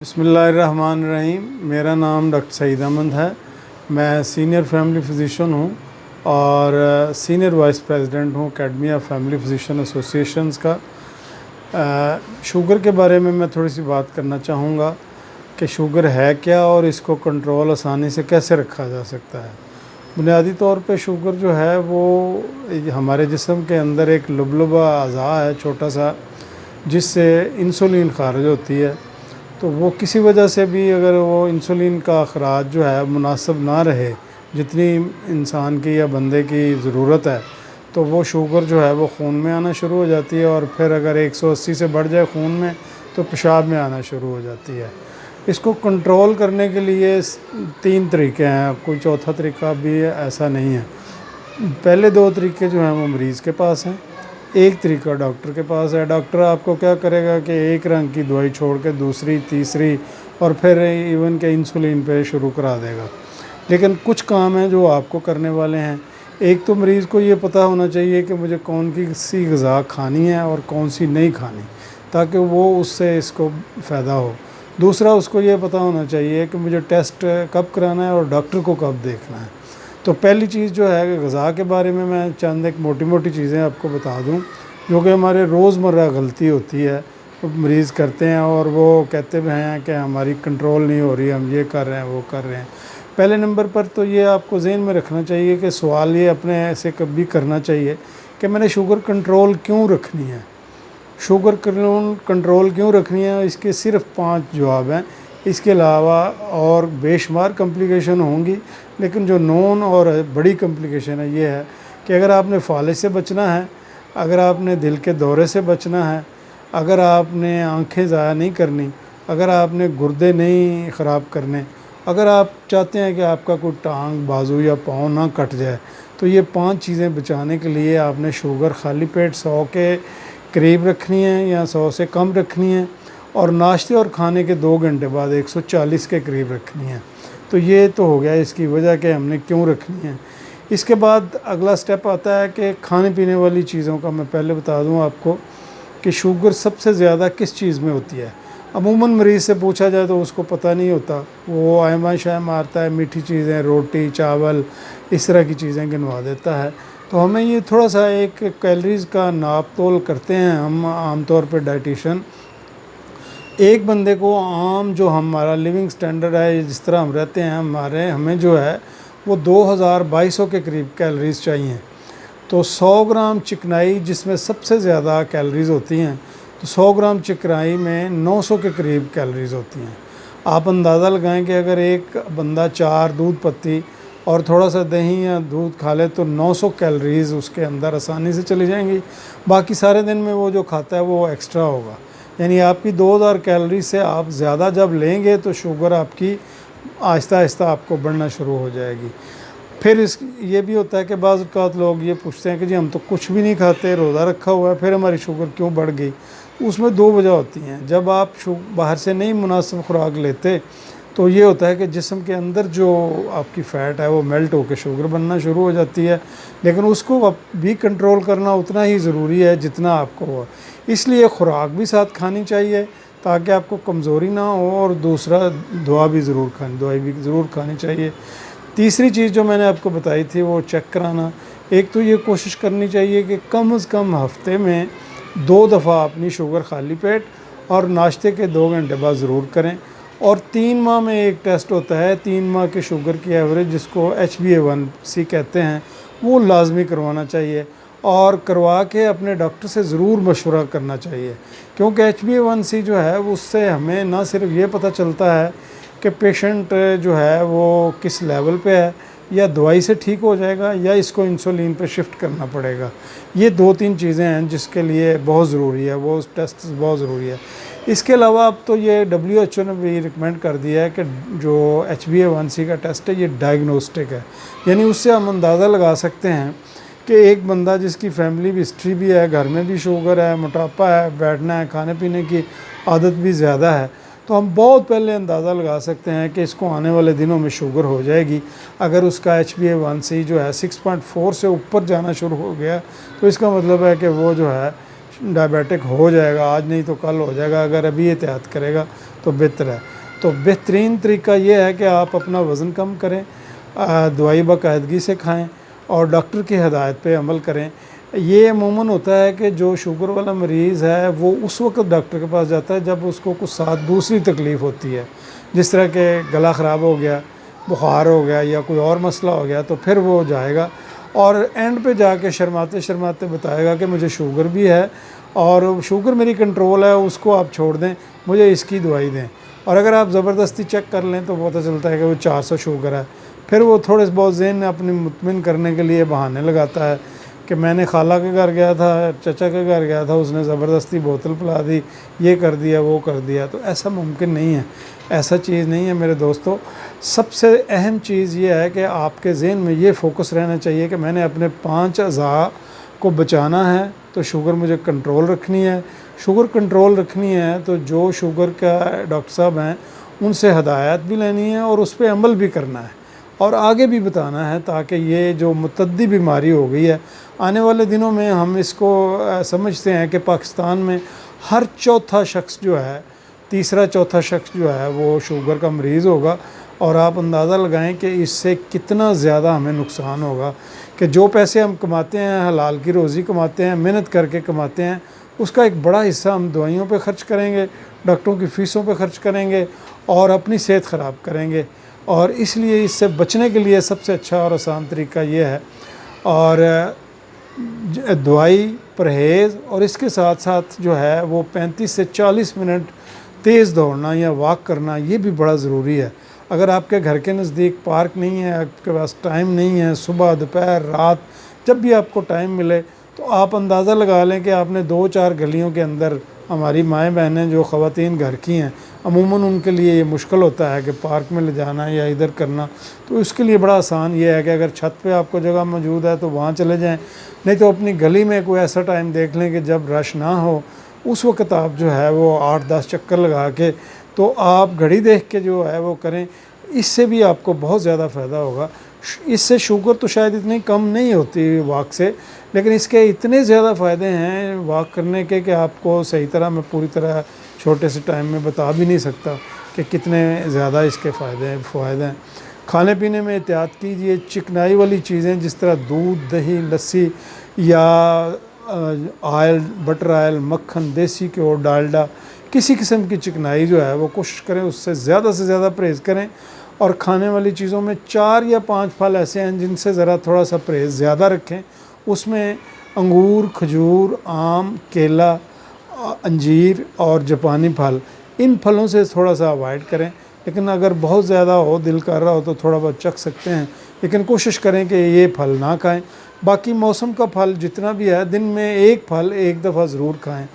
बिस्मिल्लाहिर्रहमानिर्रहीम। मेरा नाम डॉक्टर सईद अहमद है। मैं सीनियर फैमिली फ़िज़िशियन हूँ और सीनियर वाइस प्रेसिडेंट हूँ अकेडमी ऑफ फैमिली फ़िज़िशियन एसोसिएशंस का। शुगर के बारे में मैं थोड़ी सी बात करना चाहूँगा कि शुगर है क्या और इसको कंट्रोल आसानी से कैसे रखा जा सकता है। बुनियादी तौर पे शुगर जो है वो हमारे जिस्म के अंदर एक लुबलुबा अज़ा है छोटा सा, जिससे इंसुलिन खारिज होती है। तो वो किसी वजह से भी अगर वो इंसुलिन का अखराज जो है मुनासिब ना रहे जितनी इंसान की या बंदे की ज़रूरत है, तो वो शुगर जो है वो खून में आना शुरू हो जाती है और फिर अगर 180 से बढ़ जाए खून में तो पेशाब में आना शुरू हो जाती है। इसको कंट्रोल करने के लिए 3 तरीके हैं, कोई चौथा तरीका भी ऐसा नहीं है। पहले 2 तरीके जो हैं वो मरीज़ के पास हैं, एक तरीका डॉक्टर के पास है। डॉक्टर आपको क्या करेगा कि एक रंग की दवाई छोड़ के दूसरी, तीसरी और फिर इवन के इंसुलिन पे शुरू करा देगा। लेकिन कुछ काम हैं जो आपको करने वाले हैं। एक तो मरीज़ को ये पता होना चाहिए कि मुझे कौन सी ग़िज़ा खानी है और कौन सी नहीं खानी, ताकि वो उससे इसको फ़ायदा हो। दूसरा, उसको ये पता होना चाहिए कि मुझे टेस्ट कब कराना है और डॉक्टर को कब देखना है। तो पहली चीज़ जो है ग़िज़ा के बारे में मैं चंद एक मोटी मोटी चीज़ें आपको बता दूं जो कि हमारे रोज़मर्रा गलती होती है, तो मरीज़ करते हैं और वो कहते भी हैं कि हमारी कंट्रोल नहीं हो रही, हम ये कर रहे हैं वो कर रहे हैं। पहले नंबर पर तो ये आपको ज़हन में रखना चाहिए कि सवाल ये अपने ऐसे कभी करना चाहिए कि मैंने शुगर कंट्रोल क्यों रखनी है। शुगर कंट्रोल क्यों रखनी है, इसके सिर्फ 5 जवाब हैं। इसके अलावा और बेशुमार कॉम्प्लिकेशन होंगी, लेकिन जो नॉन और बड़ी कॉम्प्लिकेशन है ये है कि अगर आपने फालिज से बचना है, अगर आपने दिल के दौरे से बचना है, अगर आपने आंखें ज़ाया नहीं करनी, अगर आपने गुर्दे नहीं ख़राब करने, अगर आप चाहते हैं कि आपका कोई टांग, बाजू या पाँव ना कट जाए, तो ये 5 चीज़ें बचाने के लिए आपने शुगर खाली पेट 100 के करीब रखनी है या 100 से कम रखनी है, और नाश्ते और खाने के 2 घंटे बाद 140 के करीब रखनी है। तो ये तो हो गया इसकी वजह कि हमने क्यों रखनी है। इसके बाद अगला स्टेप आता है कि खाने पीने वाली चीज़ों का मैं पहले बता दूं आपको कि शुगर सबसे ज़्यादा किस चीज़ में होती है। अमूमन मरीज़ से पूछा जाए तो उसको पता नहीं होता, वो आयमा शाय मारता है, मीठी चीज़ें, रोटी, चावल, इस तरह की चीज़ें गिनवा देता है। तो हमें ये थोड़ा सा एक कैलोरीज़ का नाप तोल करते हैं हम आम तौर पे डाइटिशियन। एक बंदे को आम जो हमारा लिविंग स्टैंडर्ड है, जिस तरह हम रहते हैं, हमें जो है वो 2200 के करीब कैलोरीज़ चाहिए। तो 100 ग्राम चिकनाई जिसमें सबसे ज़्यादा कैलोरीज़ होती हैं, तो 100 ग्राम चिकनाई में 900 के करीब कैलोरीज़ होती हैं। आप अंदाज़ा लगाएं कि अगर एक बंदा 4 दूध पत्ती और थोड़ा सा दही या दूध खा ले तो 900 कैलोरीज़ उसके अंदर आसानी से चली जाएंगी। बाकी सारे दिन में वो जो खाता है वो एक्स्ट्रा होगा, यानी आपकी 2000 कैलोरी से आप ज़्यादा जब लेंगे तो शुगर आपकी आहिस्ता आहिस्ता आपको बढ़ना शुरू हो जाएगी। फिर ये भी होता है कि बाज़ औक़ात लोग ये पूछते हैं कि जी हम तो कुछ भी नहीं खाते, रोज़ा रखा हुआ है, फिर हमारी शुगर क्यों बढ़ गई। उसमें 2 वजह होती हैं। जब आप बाहर से नहीं मुनासिब खुराक लेते तो ये होता है कि जिस्म के अंदर जो आपकी फ़ैट है वो मेल्ट होकर शुगर बनना शुरू हो जाती है, लेकिन उसको भी कंट्रोल करना उतना ही ज़रूरी है जितना आपको हो। इसलिए खुराक भी साथ खानी चाहिए ताकि आपको कमज़ोरी ना हो, और दूसरा दवाई भी ज़रूर खानी चाहिए। तीसरी चीज़ जो मैंने आपको बताई थी वो चेक कराना। एक तो ये कोशिश करनी चाहिए कि कम से कम हफ़्ते में 2 दफ़ा अपनी शुगर खाली पेट और नाश्ते के 2 घंटे बाद ज़रूर करें। और 3 माह में एक टेस्ट होता है, 3 माह के शुगर की एवरेज, जिसको HbA1c कहते हैं, वो लाजमी करवाना चाहिए और करवा के अपने डॉक्टर से ज़रूर मशवरा करना चाहिए। क्योंकि HbA1c जो है उससे हमें ना सिर्फ ये पता चलता है कि पेशेंट जो है वो किस लेवल पे है, या दवाई से ठीक हो जाएगा या इसको इंसुलिन पे शिफ्ट करना पड़ेगा। ये 2-3 चीज़ें हैं जिसके लिए बहुत ज़रूरी है, वो टेस्ट बहुत ज़रूरी है। इसके अलावा अब तो ये WHO ने भी रिकमेंड कर दिया है कि जो HbA1c का टेस्ट है ये डायग्नोस्टिक है, यानी उससे हम अंदाज़ा लगा सकते हैं कि एक बंदा जिसकी फैमिली हिस्ट्री भी है, घर में भी शुगर है, मोटापा है, बैठना है, खाने पीने की आदत भी ज़्यादा है, तो हम बहुत पहले अंदाज़ा लगा सकते हैं कि इसको आने वाले दिनों में शुगर हो जाएगी। अगर उसका HbA1c जो है 6.4 से ऊपर जाना शुरू हो गया तो इसका मतलब है कि वो जो है डायबिटिक हो जाएगा, आज नहीं तो कल हो जाएगा अगर अभी एहतियात करेगा तो बेहतर है। तो बेहतरीन तरीका ये है कि आप अपना वज़न कम करें, दवाई बाकायदगी से खाएं और डॉक्टर की हिदायत पे अमल करें। ये अमूमन होता है कि जो शुगर वाला मरीज़ है वो उस वक्त डॉक्टर के पास जाता है जब उसको कुछ साथ दूसरी तकलीफ़ होती है, जिस तरह के गला ख़राब हो गया, बुखार हो गया या कोई और मसला हो गया, तो फिर वो जाएगा और एंड पे जाके शर्माते शर्माते बताएगा कि मुझे शुगर भी है और शुगर मेरी कंट्रोल है, उसको आप छोड़ दें, मुझे इसकी दवाई दें। और अगर आप ज़बरदस्ती चेक कर लें तो पता चलता है कि वो 400 शुगर है। फिर वो थोड़े बहुत ज़हन अपनी मुतमिन करने के लिए बहाने लगाता है कि मैंने खाला के घर गया था, चचा के घर गया था, उसने ज़बरदस्ती बोतल पिला दी, ये कर दिया, वो कर दिया। तो ऐसा मुमकिन नहीं है, ऐसा चीज़ नहीं है मेरे दोस्तों। सबसे अहम चीज़ ये है कि आपके ज़हन में ये फ़ोकस रहना चाहिए कि मैंने अपने 5 अज़ा को बचाना है, तो शुगर मुझे कंट्रोल रखनी है। शुगर कंट्रोल रखनी है तो जो शुगर का डॉक्टर साहब हैं उनसे हिदायत भी लेनी है और उस पर अमल भी करना है और आगे भी बताना है, ताकि ये जो मुतद्दी बीमारी हो गई है आने वाले दिनों में हम इसको समझते हैं कि पाकिस्तान में हर चौथा शख्स जो है, तीसरा चौथा शख्स जो है वो शुगर का मरीज़ होगा। और आप अंदाज़ा लगाएं कि इससे कितना ज़्यादा हमें नुकसान होगा कि जो पैसे हम कमाते हैं, हलाल की रोज़ी कमाते हैं, मेहनत करके कमाते हैं, उसका एक बड़ा हिस्सा हम दवाइयों पे ख़र्च करेंगे, डॉक्टरों की फ़ीसों पे ख़र्च करेंगे और अपनी सेहत ख़राब करेंगे। और इसलिए इससे बचने के लिए सबसे अच्छा और आसान तरीका ये है, और दवाई, परहेज़ और इसके साथ साथ जो है वो 35 से 40 मिनट तेज़ दौड़ना या वॉक करना, ये भी बड़ा ज़रूरी है। अगर आपके घर के नज़दीक पार्क नहीं है, आपके पास टाइम नहीं है, सुबह, दोपहर, रात, जब भी आपको टाइम मिले, तो आप अंदाज़ा लगा लें कि आपने 2-4 गलियों के अंदर, हमारी माएँ बहनें जो ख़वातीन घर की हैं, अमूमन उनके लिए ये मुश्किल होता है कि पार्क में ले जाना या इधर करना, तो उसके लिए बड़ा आसान ये है कि अगर छत पे आपको जगह मौजूद है तो वहाँ चले जाएं, नहीं तो अपनी गली में कोई ऐसा टाइम देख लें कि जब रश ना हो, उस वक्त आप जो है वो 8-10 चक्कर लगा के, तो आप घड़ी देख के जो है वो करें। इससे भी आपको बहुत ज़्यादा फ़ायदा होगा। इससे शुगर तो शायद इतनी कम नहीं होती वॉक से, लेकिन इसके इतने ज़्यादा फ़ायदे हैं वॉक करने के कि आपको सही तरह मैं पूरी तरह छोटे से टाइम में बता भी नहीं सकता कि कितने ज़्यादा इसके फ़ायदे हैं। खाने पीने में एहतियात कीजिए, चिकनाई वाली चीज़ें जिस तरह दूध, दही, लस्सी या ऑयल, बटर ऑयल, मक्खन, देसी घ्यो, डालडा, किसी किस्म की चिकनाई जो है वो कोशिश करें उससे ज़्यादा से ज़्यादा परहेज़ करें। और खाने वाली चीज़ों में 4 या 5 फल ऐसे हैं जिनसे ज़रा थोड़ा सा परहेज़ ज़्यादा रखें। उसमें अंगूर, खजूर, आम, केला, अंजीर और जापानी फल, इन फलों से थोड़ा सा अवॉइड करें। लेकिन अगर बहुत ज़्यादा हो, दिल कर रहा हो तो थोड़ा बहुत चख सकते हैं, लेकिन कोशिश करें कि ये फल ना खाएं। बाकी मौसम का फल जितना भी है, दिन में एक फल एक दफ़ा ज़रूर खाएं।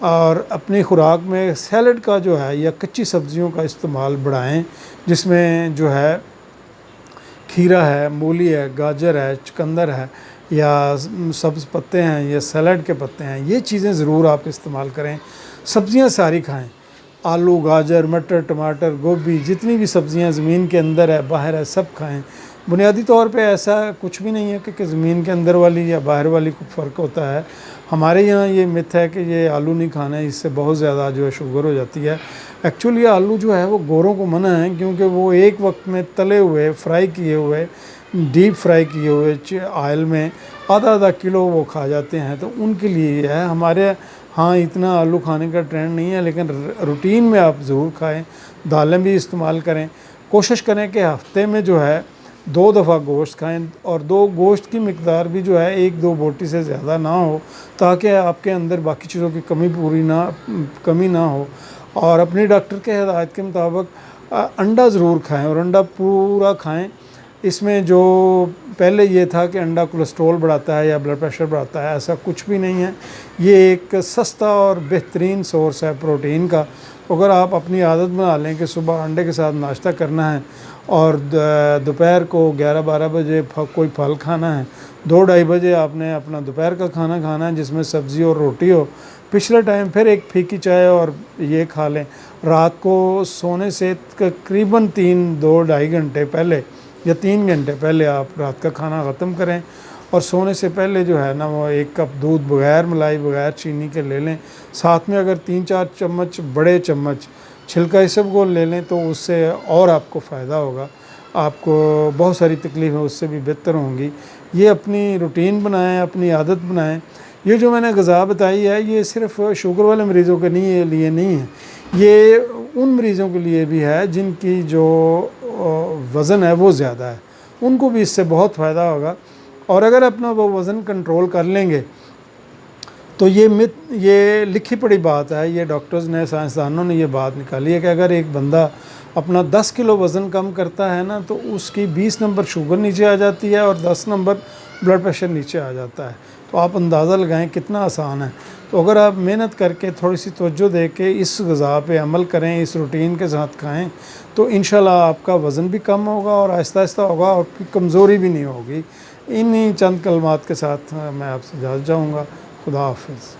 और अपनी खुराक में सैलड का जो है या कच्ची सब्ज़ियों का इस्तेमाल बढ़ाएं, जिसमें जो है खीरा है, मूली है, गाजर है, चुकंदर है या सब्ज़ पत्ते हैं या सैलड के पत्ते हैं, ये चीज़ें ज़रूर आप इस्तेमाल करें। सब्ज़ियां सारी खाएं, आलू, गाजर, मटर, टमाटर, गोभी, जितनी भी सब्ज़ियां ज़मीन के अंदर है, बाहर है, सब खाएं। बुनियादी तौर पे ऐसा कुछ भी नहीं है कि ज़मीन के अंदर वाली या बाहर वाली को फ़र्क होता है। हमारे यहाँ ये मिथ है कि ये आलू नहीं खाना है, इससे बहुत ज़्यादा जो है शुगर हो जाती है। एक्चुअली आलू जो है वो गोरों को मना है, क्योंकि वो एक वक्त में तले हुए, फ्राई किए हुए, डीप फ्राई किए हुए ऑयल में आधा किलो वो खा जाते हैं, तो उनके लिए है। हमारे हाँ इतना आलू खाने का ट्रेंड नहीं है, लेकिन रूटीन में आप ज़रूर खाएं। दालें भी इस्तेमाल करें, कोशिश करें कि हफ्ते में जो है 2 दफ़ा गोश्त खाएं और गोश्त की मिकदार भी जो है 1-2 बोटी से ज़्यादा ना हो, ताकि आपके अंदर बाकी चीज़ों की कमी ना हो। और अपनी डॉक्टर के हिदायत के मुताबिक अंडा ज़रूर खाएं और अंडा पूरा खाएं। इसमें जो पहले ये था कि अंडा कोलेस्ट्रॉल बढ़ाता है या ब्लड प्रेशर बढ़ाता है, ऐसा कुछ भी नहीं है। ये एक सस्ता और बेहतरीन सोर्स है प्रोटीन का। अगर आप अपनी आदत बना लें कि सुबह अंडे के साथ नाश्ता करना है और दोपहर को 11-12 बजे कोई फल खाना है, 2-2:30 बजे आपने अपना दोपहर का खाना खाना है जिसमें सब्ज़ी और रोटी हो, पिछले टाइम फिर एक फीकी चाय और ये खा लें। रात को सोने से तकरीबन 2-2.5 घंटे पहले या 3 घंटे पहले आप रात का खाना ख़त्म करें और सोने से पहले जो है ना वो 1 कप दूध बग़ैर मलाई, बग़ैर चीनी के ले लें। साथ में अगर 3-4 चम्मच, बड़े चम्मच छिलका इसबगोल ले लें तो उससे और आपको फ़ायदा होगा, आपको बहुत सारी तकलीफ़ें उससे भी बेहतर होंगी। ये अपनी रूटीन बनाएं, अपनी आदत बनाएं। ये जो मैंने ग़िज़ा बताई है ये सिर्फ़ शुगर वाले मरीज़ों के लिए नहीं है, ये उन मरीज़ों के लिए भी है जिनकी जो वज़न है वो ज़्यादा है, उनको भी इससे बहुत फ़ायदा होगा। और अगर अपना वो वज़न कंट्रोल कर लेंगे तो ये लिखी पड़ी बात है, ये डॉक्टर्स ने, साइंसदानों ने ये बात निकाली है कि अगर एक बंदा अपना 10 किलो वज़न कम करता है ना तो उसकी 20 नंबर शुगर नीचे आ जाती है और 10 नंबर ब्लड प्रेशर नीचे आ जाता है। तो आप अंदाज़ा लगाएं कितना आसान है। तो अगर आप मेहनत करके थोड़ी सी तवज्जो दे के इस ग़िज़ा पे अमल करें, इस रूटीन के साथ खाएं, तो इंशाल्लाह आपका वज़न भी कम होगा और आहिस्ता आहिस्ता होगा और फिर कमज़ोरी भी नहीं होगी। इन्हीं चंद कलमात के साथ मैं आपसे इजाज़त चाहूँगा। खुदा हाफ़िज़।